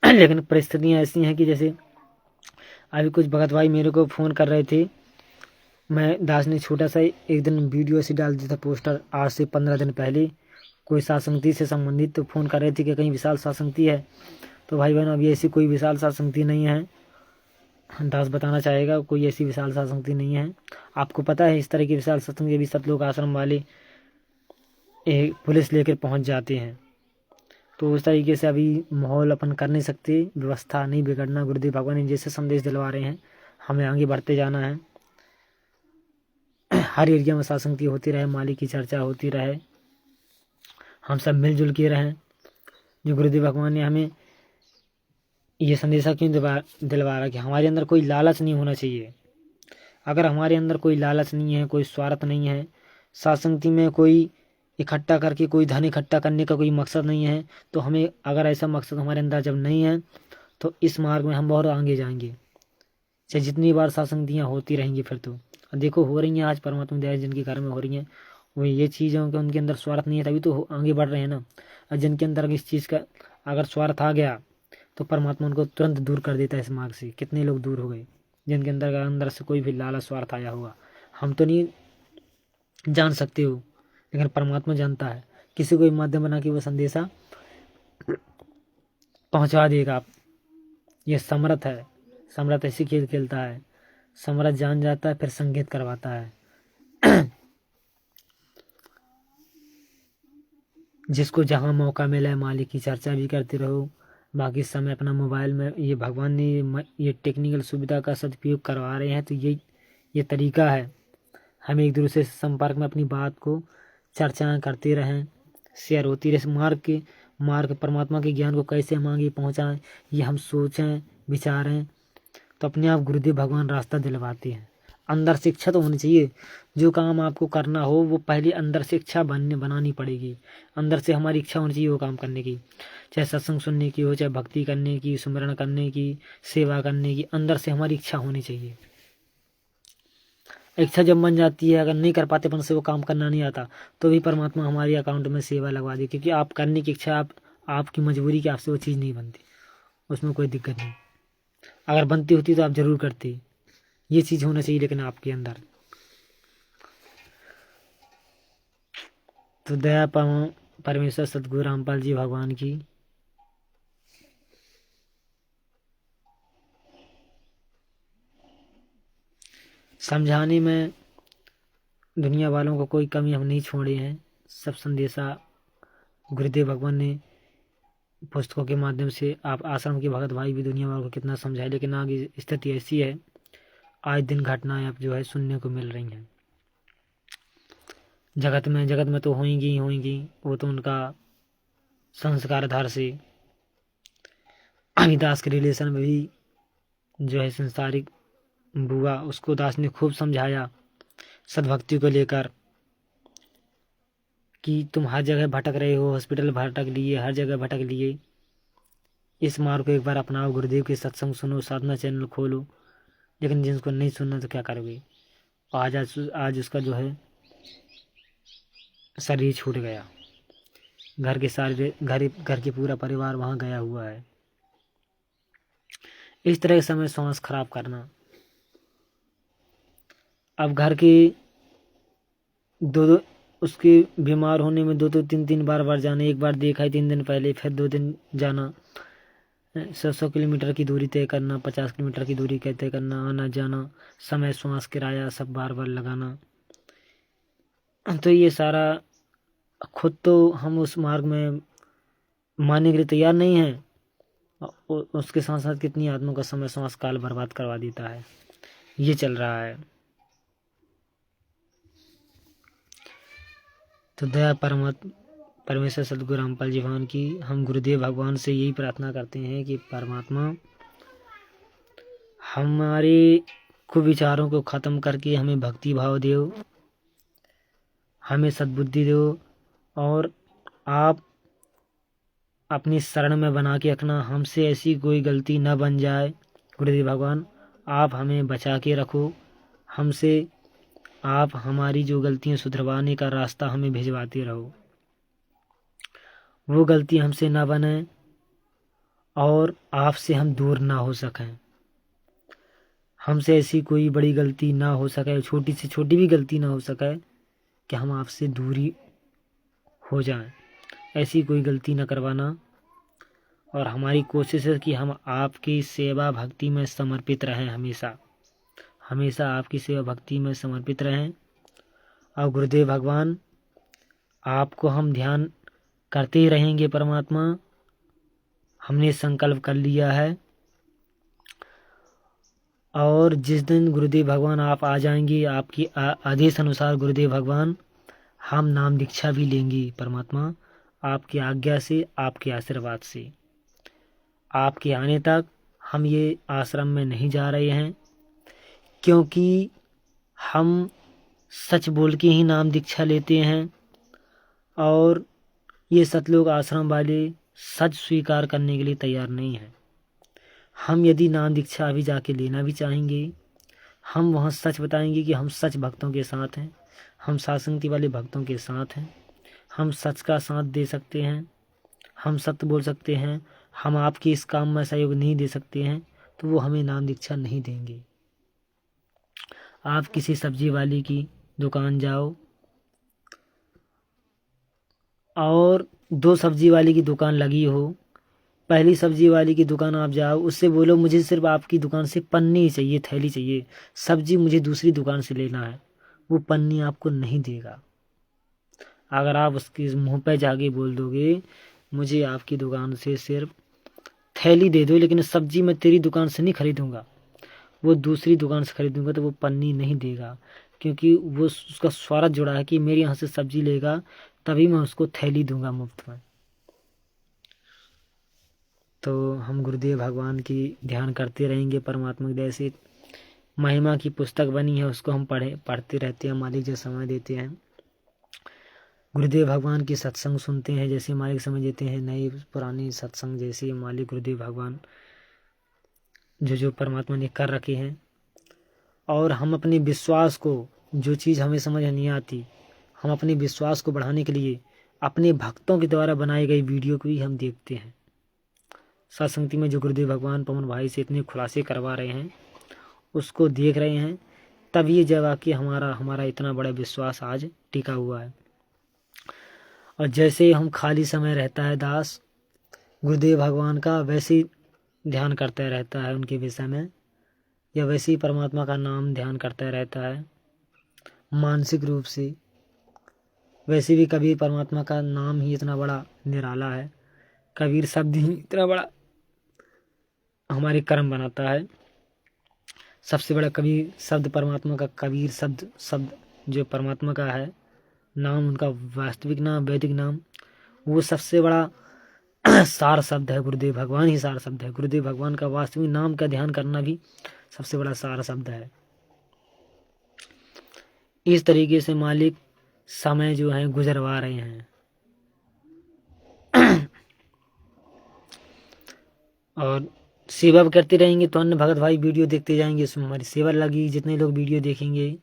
लेकिन परिस्थितियाँ ऐसी हैं कि जैसे अभी कुछ भगत भाई मेरे को फ़ोन कर रहे थे। मैं दास ने छोटा सा एक दिन वीडियो ऐसे डाल दिया था, पोस्टर, आज से 15 दिन पहले। कोई सत्संगति से संबंधित तो फ़ोन कर रहे थे कि कहीं विशाल सत्संगति है। तो भाई बहन, अभी ऐसी कोई विशाल सत्संगति नहीं है। दास बताना चाहेगा, कोई ऐसी विशाल सत्संगति नहीं है। आपको पता है इस तरह की विशाल सत्संग भी सब लोग आश्रम वाले पुलिस लेकर पहुंच जाते हैं। तो उस तरीके से अभी माहौल अपन कर नहीं सकते, व्यवस्था नहीं बिगड़ना। गुरुदेव भगवान ने जैसे संदेश दिलवा रहे हैं, हमें आगे बढ़ते जाना है। हर एरिया में सत्संगति होती रहे, मालिक की चर्चा होती रहे, हम सब मिलजुल के रहें। जो गुरुदेव भगवान ने हमें ये संदेशा क्यों दिलवा रहा कि हमारे अंदर कोई लालच नहीं होना चाहिए। अगर हमारे अंदर कोई लालच नहीं है, कोई स्वार्थ नहीं है, सत्संगति में कोई इकट्ठा करके कोई धन इकट्ठा करने का कोई मकसद नहीं है, तो हमें, अगर ऐसा मकसद हमारे अंदर जब नहीं है, तो इस मार्ग में हम बहुत आगे जाएंगे। चाहे जितनी बार सत्संगतियाँ होती रहेंगी फिर तो। देखो हो रही हैं आज परमात्मा दया जिनके घर में हो रही हैं, वो ये चीज़ है कि उनके अंदर स्वार्थ नहीं है, तभी तो आगे बढ़ रहे हैं ना। और जिनके अंदर इस चीज़ का अगर स्वार्थ आ गया, तो परमात्मा उनको तुरंत दूर कर देता है इस मार्ग से। कितने लोग दूर हो गए जिनके अंदर से कोई भी लालच स्वार्थ आया होगा। हम तो नहीं जान सकते हो, लेकिन परमात्मा जानता है। किसी को भी माध्यम बना के वो संदेशा पहुंचा देगा। ये समर्थ है, समर्थ ऐसी खेल खेलता है। समर्थ जान जाता है, फिर संगीत करवाता है। जिसको जहाँ मौका मिला है, मालिक की चर्चा भी करते रहो। बाकी समय अपना मोबाइल में, ये भगवान ने ये टेक्निकल सुविधा का सदुपयोग करवा रहे हैं, तो ये तरीका है। हम एक दूसरे से संपर्क में अपनी बात को चर्चाएँ करते रहें, शेयर होती रहे। मार्ग परमात्मा के ज्ञान को कैसे हम आगे पहुँचाएँ, ये हम सोचें विचारें, तो अपने आप गुरुदेव भगवान रास्ता दिलवाते हैं। अंदर से इच्छा तो होनी चाहिए। जो काम आपको करना हो, वो पहले अंदर से इच्छा बनानी पड़ेगी। अंदर से हमारी इच्छा होनी चाहिए वो काम करने की, चाहे सत्संग सुनने की हो, चाहे भक्ति करने की, सुमिरन करने की, सेवा करने की। अंदर से हमारी इच्छा होनी चाहिए। इच्छा जब बन जाती है, अगर नहीं कर पाते अपन से, वो काम करना नहीं आता, तो भी परमात्मा हमारे अकाउंट में सेवा लगवा दी। क्योंकि आप करने की इच्छा, आपकी मजबूरी की आपसे वो चीज़ नहीं बनती, उसमें कोई दिक्कत नहीं। अगर बनती होती तो आप जरूर करते। ये चीज़ होना चाहिए लेकिन आपके अंदर। तो दया परमेश्वर सतगुरु रामपाल जी भगवान की समझाने में दुनिया वालों को कोई कमी हम नहीं छोड़े हैं। सब संदेशा गुरुदेव भगवान ने पुस्तकों के माध्यम से, आप आश्रम के भगत भाई भी दुनिया वालों को कितना समझाए। लेकिन आगे स्थिति ऐसी है, आज दिन घटनाएं अब जो है सुनने को मिल रही हैं। जगत में तो होंगी ही होंगी, वो तो उनका संस्कार आधार से। अभी दास के रिलेशन में भी जो है संसारिक बुआ, उसको दास ने खूब समझाया सद्भक्ति को लेकर, कि तुम हर जगह भटक रहे हो, हॉस्पिटल भटक लिए, हर जगह भटक लिए, इस मार्ग को एक बार अपनाओ, गुरुदेव के सत्संग सुनो, साधना चैनल खोलो। लेकिन जिनको नहीं सुनना तो क्या करोगे। आज उसका जो है शरीर छूट गया, घर के पूरा परिवार वहाँ गया हुआ है। इस तरह के समय सांस खराब करना। अब घर के दो उसके बीमार होने में 2-3 बार जाना। एक बार देखा है 3 दिन पहले, फिर 2 दिन जाना। 100 किलोमीटर की दूरी तय करना, 50 किलोमीटर की दूरी तय करना, आना जाना, समय, श्वास, किराया सब बार लगाना। तो ये सारा खुद तो हम उस मार्ग में मानने के लिए तैयार नहीं है, उसके साथ साथ कितनी आदमियों का समय, श्वास, काल बर्बाद करवा देता है। ये चल रहा है। तो दया परमेश्वर सदगुरु रामपाल जी भगवान की, हम गुरुदेव भगवान से यही प्रार्थना करते हैं कि परमात्मा हमारे कुविचारों को ख़त्म करके हमें भक्ति भाव दो, हमें सद्बुद्धि दो, और आप अपनी शरण में बना के रखना। हमसे ऐसी कोई गलती न बन जाए गुरुदेव भगवान, आप हमें बचा के रखो हमसे। आप हमारी जो गलतियां सुधरवाने का रास्ता हमें भिजवाते रहो, वो गलती हमसे ना बने और आपसे हम दूर ना हो सकें। हमसे ऐसी कोई बड़ी गलती ना हो सके, छोटी से छोटी भी गलती ना हो सके कि हम आपसे दूरी हो जाएं। ऐसी कोई गलती न करवाना। और हमारी कोशिश है कि हम आपकी सेवा भक्ति में समर्पित रहें, हमेशा आपकी सेवा भक्ति में समर्पित रहें। और गुरुदेव भगवान आपको हम ध्यान करते ही रहेंगे परमात्मा, हमने संकल्प कर लिया है। और जिस दिन गुरुदेव भगवान आप आ जाएंगे, आपकी आदेश अनुसार गुरुदेव भगवान, हम नाम दीक्षा भी लेंगे परमात्मा, आपकी आज्ञा से, आपके आशीर्वाद से। आपके आने तक हम ये आश्रम में नहीं जा रहे हैं, क्योंकि हम सच बोल के ही नाम दीक्षा लेते हैं। और ये सतलोक आश्रम वाले सच स्वीकार करने के लिए तैयार नहीं हैं। हम यदि नाम दीक्षा अभी जाके लेना भी चाहेंगे, हम वहाँ सच बताएंगे कि हम सच भक्तों के साथ हैं, हम सासंगति वाले भक्तों के साथ हैं, हम सच का साथ दे सकते हैं, हम सत्य बोल सकते हैं, हम आपके इस काम में सहयोग नहीं दे सकते हैं, तो वो हमें नाम दीक्षा नहीं देंगे। आप किसी सब्जी वाली की दुकान जाओ और 2 सब्जी वाली की दुकान लगी हो, पहली सब्जी वाली की दुकान आप जाओ, उससे बोलो मुझे सिर्फ आपकी दुकान से पन्नी चाहिए, थैली चाहिए, सब्जी मुझे दूसरी दुकान से लेना है, वो पन्नी आपको नहीं देगा। अगर आप उसके मुंह पे जाके बोल दोगे मुझे आपकी दुकान से सिर्फ थैली दे दो, लेकिन सब्जी मैं तेरी दुकान से नहीं खरीदूंगा, वो दूसरी दुकान से खरीदूंगा, तो वो पन्नी नहीं देगा, क्योंकि वो उसका स्वार्थ जुड़ा है कि मेरे यहाँ से सब्जी लेगा तभी मैं उसको थैली दूंगा मुफ्त में। तो हम गुरुदेव भगवान की ध्यान करते रहेंगे परमात्मा की दया से। महिमा की पुस्तक बनी है, उसको हम पढ़ते रहते हैं, मालिक जो समय देते हैं। गुरुदेव भगवान की सत्संग सुनते हैं, जैसे मालिक समझ देते हैं, नए पुराने सत्संग जैसे मालिक गुरुदेव भगवान जो परमात्मा ने कर रखे हैं। और हम अपने विश्वास को, जो चीज़ हमें समझ नहीं आती, हम अपने विश्वास को बढ़ाने के लिए अपने भक्तों के द्वारा बनाई गई वीडियो को भी हम देखते हैं। सत्संगति में जो गुरुदेव भगवान पवन भाई से इतने खुलासे करवा रहे हैं, उसको देख रहे हैं, तब ये जगह कि हमारा इतना बड़ा विश्वास आज टिका हुआ है। और जैसे हम खाली समय रहता है दास गुरुदेव भगवान का, वैसे ध्यान करता रहता है उनके विषय में, या वैसे ही परमात्मा का नाम ध्यान करता रहता है मानसिक रूप से। वैसे भी कबीर परमात्मा का नाम ही इतना बड़ा निराला है, कबीर शब्द ही इतना बड़ा हमारे कर्म बनाता है। सबसे बड़ा कबीर शब्द परमात्मा का, कबीर शब्द जो परमात्मा का है नाम, उनका वास्तविक नाम, वैदिक नाम, वो सबसे बड़ा सार शब्द है। गुरुदेव भगवान ही सार शब्द है। गुरुदेव भगवान का वास्तविक नाम का ध्यान करना भी सबसे बड़ा सार शब्द है। इस तरीके से मालिक समय जो है गुजरवा रहे हैं। और सेवा करते रहेंगे तो अन्य भगत भाई वीडियो देखते जाएंगे, उसमें हमारी सेवा लगी। जितने लोग वीडियो देखेंगे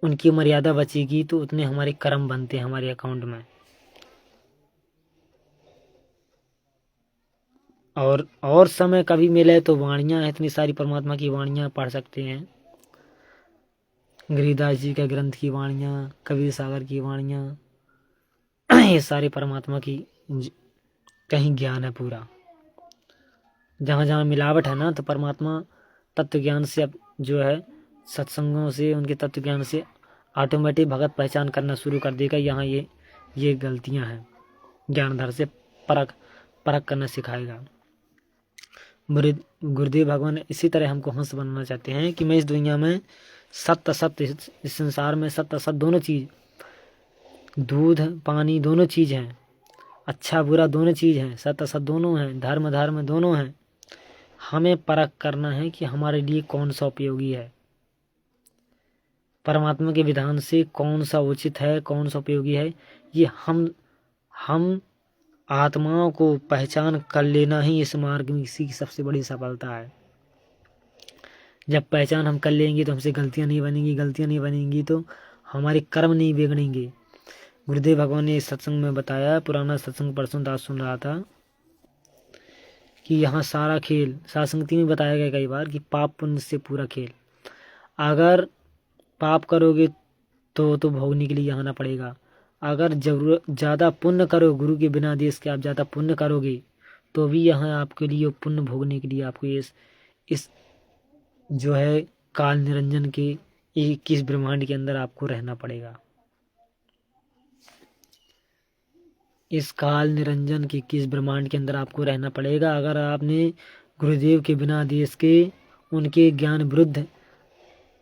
उनकी मर्यादा बचेगी तो उतने हमारे कर्म बनते हैं हमारे अकाउंट में। और समय कभी मिले तो वाणियाँ हैं, इतनी सारी परमात्मा की वाणियाँ पढ़ सकते हैं। गिरिदास जी का ग्रंथ की वाणियाँ, कबीर सागर की वाणियाँ, ये सारे परमात्मा की कहीं ज्ञान है पूरा। जहाँ जहाँ मिलावट है ना, तो परमात्मा तत्व ज्ञान से अब जो है सत्संगों से, उनके तत्व ज्ञान से ऑटोमेटिक भगत पहचान करना शुरू कर देगा। यहाँ ये गलतियाँ हैं, ज्ञानधार से परख करना सिखाएगा। गुरुदेव भगवान इसी तरह हमको हंस बनाना चाहते हैं कि मैं इस दुनिया में सत्य असत्य, इस संसार में सत्य असत्य दोनों चीज, दूध पानी दोनों चीज हैं, अच्छा बुरा दोनों चीज हैं, सत्य असत्य दोनों हैं, धर्म धर्म दोनों हैं। हमें परख करना है कि हमारे लिए कौन सा उपयोगी है, परमात्मा के विधान से कौन सा उचित है, कौन सा उपयोगी है। ये हम आत्माओं को पहचान कर लेना ही इस मार्ग में इसी की सबसे बड़ी सफलता है। जब पहचान हम कर लेंगे तो हमसे गलतियां नहीं बनेंगी, गलतियां नहीं बनेंगी तो हमारे कर्म नहीं बिगड़ेंगे। गुरुदेव भगवान ने इस सत्संग में बताया, पुराना सत्संग परसों दास सुन रहा था, कि यहाँ सारा खेल सासंगति में बताया गया कई बार कि पाप पुण्य से पूरा खेल। अगर पाप करोगे तो भोगने के लिए यहाँ आना पड़ेगा। अगर जरूरत ज़्यादा पुण्य करो, गुरु के बिना आदेश के आप ज़्यादा पुण्य करोगे तो भी यहाँ आपके लिए पुण्य भोगने के लिए आपको इस जो है काल निरंजन के 21 ब्रह्मांड के अंदर आपको रहना पड़ेगा। इस काल निरंजन के 21 ब्रह्मांड के अंदर आपको रहना पड़ेगा। अगर आपने गुरुदेव के बिना आदेश के, उनके ज्ञान विरुद्ध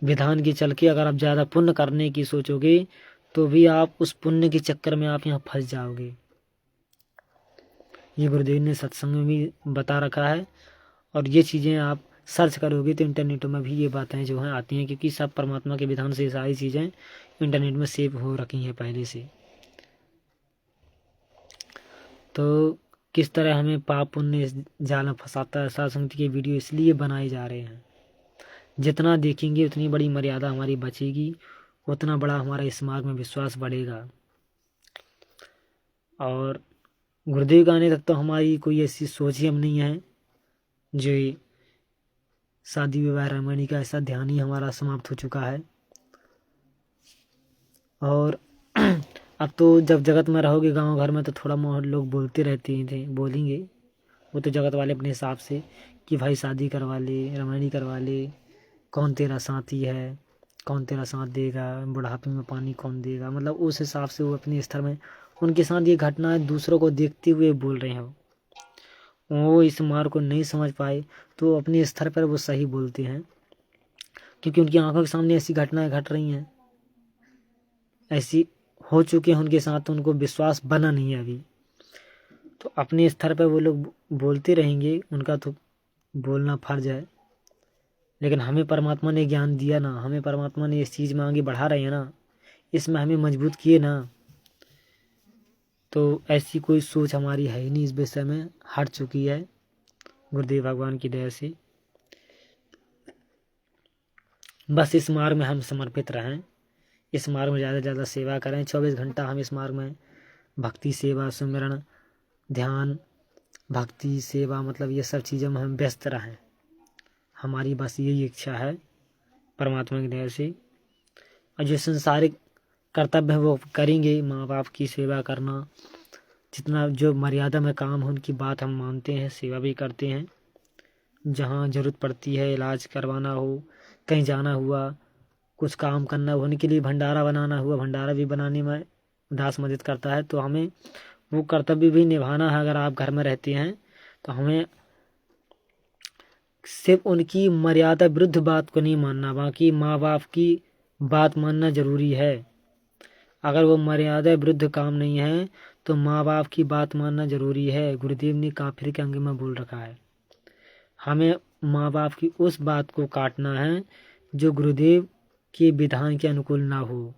विधान के चल के अगर आप ज़्यादा पुण्य करने की सोचोगे तो भी आप उस पुण्य के चक्कर में आप यहाँ फंस जाओगे। ये गुरुदेव ने सत्संग में भी बता रखा है, और ये चीज़ें आप सर्च करोगे तो इंटरनेट में भी ये बातें जो हैं आती हैं, क्योंकि सब परमात्मा के विधान से सारी चीज़ें इंटरनेट में सेव हो रखी हैं पहले से। तो किस तरह हमें पाप पुण्य इस जाल में फंसाता है, सत्संग के वीडियो इसलिए बनाए जा रहे हैं। जितना देखेंगे उतनी बड़ी मर्यादा हमारी बचेगी, उतना बड़ा हमारा इस मार्ग में विश्वास बढ़ेगा। और गुरुदेव का आने तक तो हमारी कोई ऐसी सोच ही हम नहीं है। जो शादी विवाह रामायणी का ऐसा ध्यान ही हमारा समाप्त हो चुका है। और अब तो जब जगत में रहोगे गांव घर में तो थोड़ा बहुत लोग बोलते रहते ही थे, बोलेंगे। वो तो जगत वाले अपने हिसाब से कि भाई शादी करवा ले, रामायणी करवा ले, कौन तेरा साथी है, कौन तेरा साथ देगा, बुढ़ापे में पानी कौन देगा। मतलब उस हिसाब से वो अपने स्तर में, उनके साथ ये घटनाएं दूसरों को देखते हुए बोल रहे हैं। वो इस मार्ग को नहीं समझ पाए तो अपने स्तर पर वो सही बोलते हैं, क्योंकि उनकी आंखों के सामने ऐसी घटनाएं घट रही हैं, ऐसी हो चुकी हैं उनके साथ, तो उनको विश्वास बना नहीं है अभी। तो अपने स्तर पर वो लोग बोलते रहेंगे, उनका तो बोलना फर्ज है। लेकिन हमें परमात्मा ने ज्ञान दिया ना, हमें परमात्मा ने इस चीज़ में आगे बढ़ा रहे हैं ना, इसमें हमें मजबूत किए ना, तो ऐसी कोई सोच हमारी है ही नहीं, इस विषय में हट चुकी है गुरुदेव भगवान की दया से। बस इस मार्ग में हम समर्पित रहें, इस मार्ग में ज़्यादा से ज़्यादा सेवा करें। 24 घंटा हम इस मार्ग में भक्ति सेवा सुमिरन ध्यान, भक्ति सेवा मतलब ये सब चीज़ों में हम व्यस्त रहें। हमारी बस यही इच्छा है परमात्मा की दया से। और जो संसारिक कर्तव्य है वो करेंगे, माँ बाप की सेवा करना, जितना जो मर्यादा में काम है उनकी बात हम मानते हैं, सेवा भी करते हैं। जहाँ ज़रूरत पड़ती है, इलाज करवाना हो, कहीं जाना हुआ, कुछ काम करना होने के लिए, भंडारा बनाना हुआ, भंडारा भी बनाने में दास मदद करता है। तो हमें वो कर्तव्य भी निभाना है। अगर आप घर में रहते हैं तो हमें सिर्फ उनकी मर्यादा विरुद्ध बात को नहीं मानना, बाकी माँ बाप की बात मानना जरूरी है। अगर वो मर्यादा विरुद्ध काम नहीं है तो माँ बाप की बात मानना जरूरी है। गुरुदेव ने काफिर के अंग में बोल रखा है, हमें माँ बाप की उस बात को काटना है जो गुरुदेव के विधान के अनुकूल ना हो।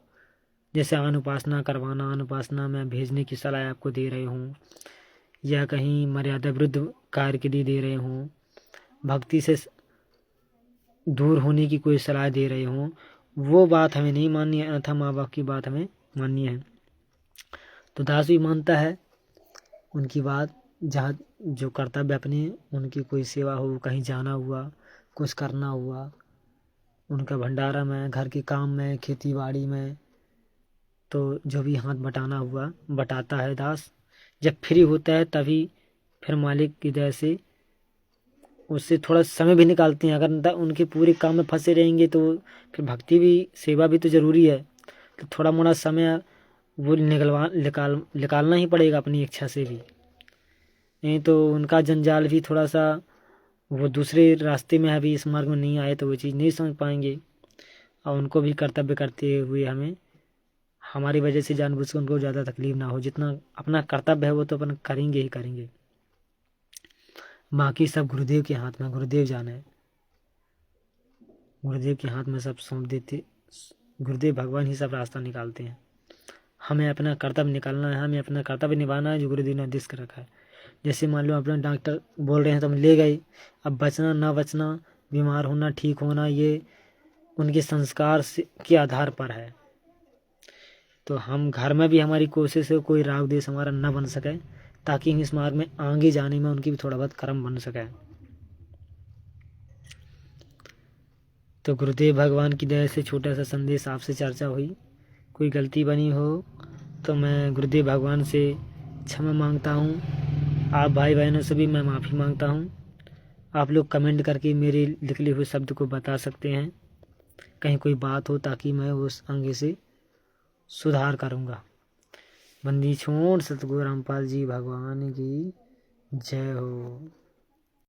जैसे अनुपासना करवाना, अनुपासना में भेजने की सलाह आपको दे रहे हूँ, या कहीं मर्यादा विरुद्ध कार्य के लिए दे रहे हूँ, भक्ति से दूर होने की कोई सलाह दे रहे हों, वो बात हमें नहीं माननी है, अन्यथा माँ बाप की बात हमें माननी है। तो दास भी मानता है उनकी बात, जहाँ जो कर्तव्य अपने, उनकी कोई सेवा हो, कहीं जाना हुआ, कुछ करना हुआ, उनका भंडारा में, घर के काम में, खेती बाड़ी में, तो जो भी हाथ बटाना हुआ बटाता है दास। जब फ्री होता है तभी फिर मालिक की दया से उससे थोड़ा समय भी निकालते हैं। अगर उनके पूरे काम में फंसे रहेंगे तो फिर भक्ति भी, सेवा भी तो ज़रूरी है। तो थोड़ा मोड़ा समय वो निकालना ही पड़ेगा अपनी इच्छा से भी, नहीं तो उनका जंजाल भी थोड़ा सा, वो दूसरे रास्ते में अभी इस मार्ग में नहीं आए तो वो चीज़ नहीं समझ पाएंगे। और उनको भी कर्तव्य करते हुए हमें, हमारी वजह से जानबूझ के उनको ज़्यादा तकलीफ ना हो। जितना अपना कर्तव्य है वो तो अपन करेंगे ही करेंगे, बाकी सब गुरुदेव के हाथ में, गुरुदेव जाने, गुरुदेव के हाथ में सब सौंप देते। गुरुदेव भगवान ही सब रास्ता निकालते हैं। हमें अपना कर्तव्य निकालना है, हमें अपना कर्तव्य निभाना है जो गुरुदेव ने आदेश कर रखा है। जैसे मान लो अपना डॉक्टर बोल रहे हैं तो हम ले गए, अब बचना ना बचना, बीमार होना ठीक होना, ये उनके संस्कार के आधार पर है। तो हम घर में भी हमारी कोशिश है कोई राग द्वेष हमारा न बन सके, ताकि हम इस मार्ग में आगे जाने में उनकी भी थोड़ा बहुत कर्म बन सके। तो गुरुदेव भगवान की दया से छोटा सा संदेश आपसे चर्चा हुई। कोई गलती बनी हो तो मैं गुरुदेव भगवान से क्षमा मांगता हूँ। आप भाई बहनों से भी मैं माफ़ी मांगता हूँ। आप लोग कमेंट करके मेरे लिखे हुए शब्द को बता सकते हैं, कहीं कोई बात हो, ताकि मैं उस आगे से सुधार करूँगा। बंदी छोड़ सतगुरु रामपाल जी भगवान की जय हो।